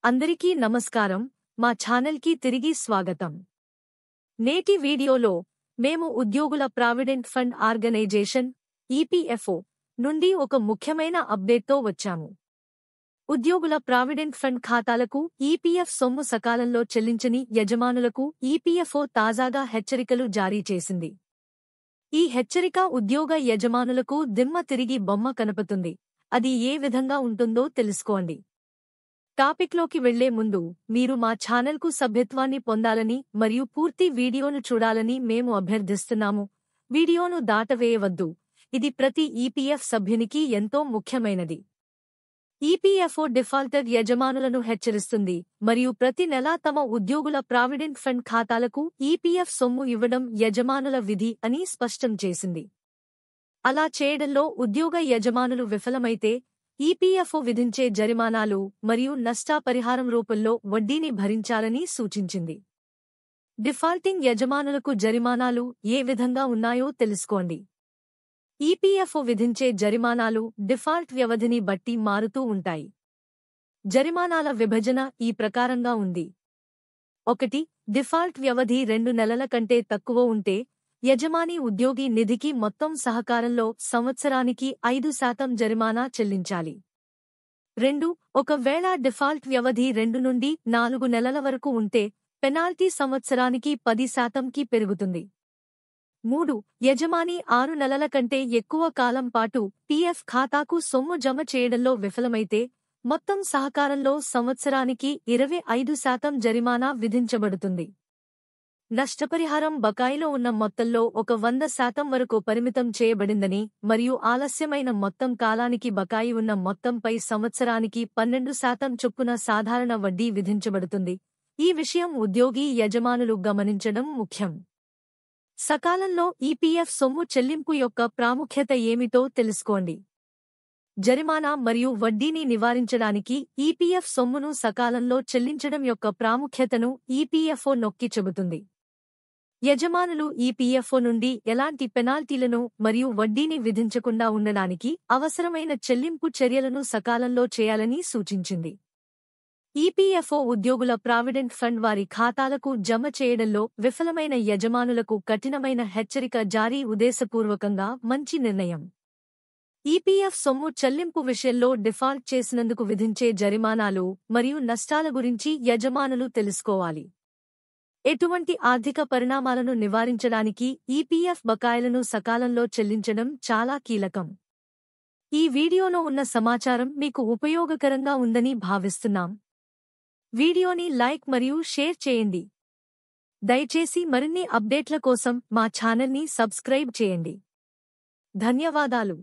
అందరికీ నమస్కారం. మా ఛానల్కి తిరిగి స్వాగతం. నేటి వీడియోలో మేము ఉద్యోగుల ప్రావిడెంట్ ఫండ్ ఆర్గనైజేషన్ ఈపీఎఫ్ఓ నుండి ఒక ముఖ్యమైన అప్డేట్తో వచ్చాము. ఉద్యోగుల ప్రావిడెంట్ ఫండ్ ఖాతాలకు ఈపీఎఫ్ సొమ్ము సకాలంలో చెల్లించని యజమానులకు ఈపీఎఫ్ఓ తాజాగా హెచ్చరికలు జారీ చేసింది. ఈ హెచ్చరిక ఉద్యోగ యజమానులకు దిమ్మ తిరిగి బొమ్మ కనపడుతుంది. అది ఏ విధంగా ఉంటుందో తెలుసుకోండి. టాపిక్లోకి వెళ్లే ముందు మీరు మా ఛానల్కు సభ్యత్వాన్ని పొందాలని మరియు పూర్తి వీడియోను చూడాలని మేము అభ్యర్థిస్తున్నాము. వీడియోను దాటవేయవద్దు. ఇది ప్రతి ఈపీఎఫ్ సభ్యునికి ఎంతో ముఖ్యమైనది. ఈపీఎఫ్ఓ డిఫాల్టర్ యజమానులను హెచ్చరిస్తుంది మరియు ప్రతి నెలా తమ ఉద్యోగుల ప్రావిడెంట్ ఫండ్ ఖాతాలకు ఈపీఎఫ్ సొమ్ము ఇవ్వడం యజమానుల విధి అని స్పష్టం చేసింది. అలా చేయడంలో ఉద్యోగ యజమానులు విఫలమైతే ఈపీఎఫ్ఓ విధించే జరిమానాలు మరియు నష్టపరిహారం రూపంలో వడ్డీని భరించాలని సూచించింది. డిఫాల్టింగ్ యజమానులకు జరిమానాలు ఏ విధంగా ఉన్నాయో తెలుసుకోండి. ఈపీఎఫ్ఓ విధించే జరిమానాలు డిఫాల్ట్ వ్యవధిని బట్టి మారుతూ ఉంటాయి. జరిమానాల విభజన ఈ ప్రకారంగా ఉంది. 1. డిఫాల్ట్ వ్యవధి 2 నెలల కంటే తక్కువ ఉంటే యజమాని ఉద్యోగి నిధికి మొత్తం సహకారంలో సంవత్సరానికి 5% జరిమానా చెల్లించాలి. 2. ఒకవేళ డిఫాల్ట్ వ్యవధి 2 నుండి 4 నెలల వరకు ఉంటే పెనాల్టీ సంవత్సరానికి 10%కి పెరుగుతుంది. 3. యజమాని 6 నెలల కంటే ఎక్కువ కాలం పాటు పీఎఫ్ ఖాతాకు సొమ్ము జమ చేయడంలో విఫలమైతే మొత్తం సహకారంలో సంవత్సరానికి 25% జరిమానా విధించబడుతుంది. నష్టపరిహారం బకాయిలో ఉన్న మొత్తంలో 100% వరకు పరిమితం చేయబడిందని మరియు ఆలస్యమైన మొత్తం కాలానికి బకాయి ఉన్న మొత్తంపై సంవత్సరానికి 12% చొప్పున సాధారణ వడ్డీ విధించబడుతుంది. ఈ విషయం ఉద్యోగి యజమానులు గమనించడం ముఖ్యం. సకాలంలో ఈపీఎఫ్ సొమ్ము చెల్లింపు యొక్క ప్రాముఖ్యత ఏమిటో తెలుసుకోండి. జరిమానా మరియు వడ్డీని నివారించడానికి ఈపీఎఫ్ సొమ్మును సకాలంలో చెల్లించడం యొక్క ప్రాముఖ్యతను ఈపీఎఫ్ఓ నొక్కి చెబుతుంది. యజమానులు ఈపీఎఫ్ఓ నుండి ఎలాంటి పెనాల్టీలను మరియు వడ్డీని విధించకుండా ఉండడానికి అవసరమైన చెల్లింపు చర్యలను సకాలంలో చేయాలని సూచించింది. ఈపీఎఫ్ఓ ఉద్యోగుల ప్రావిడెంట్ ఫండ్ వారి ఖాతాలకు జమ చేయడంలో విఫలమైన యజమానులకు కఠినమైన హెచ్చరిక జారీ ఉద్దేశపూర్వకంగా మంచి నిర్ణయం. ఈపీఎఫ్ సొమ్ము చెల్లింపు విషయంలో డిఫాల్ట్ చేసినందుకు విధించే జరిమానాలు మరియు నష్టాల గురించి యజమానులు తెలుసుకోవాలి. ఎటువంటి ఆర్థిక పరిణామాలను నివారించడానికి ఈపీఎఫ్ బకాయిలను సకాలంలో చెల్లించడం చాలా కీలకం. ఈ వీడియోలో ఉన్న సమాచారం మీకు ఉపయోగకరంగా ఉందని భావిస్తున్నాం. వీడియోని లైక్ మరియు షేర్ చేయండి. దయచేసి మరిన్ని అప్డేట్ల కోసం మా ఛానల్ని సబ్స్క్రైబ్ చేయండి. ధన్యవాదాలు.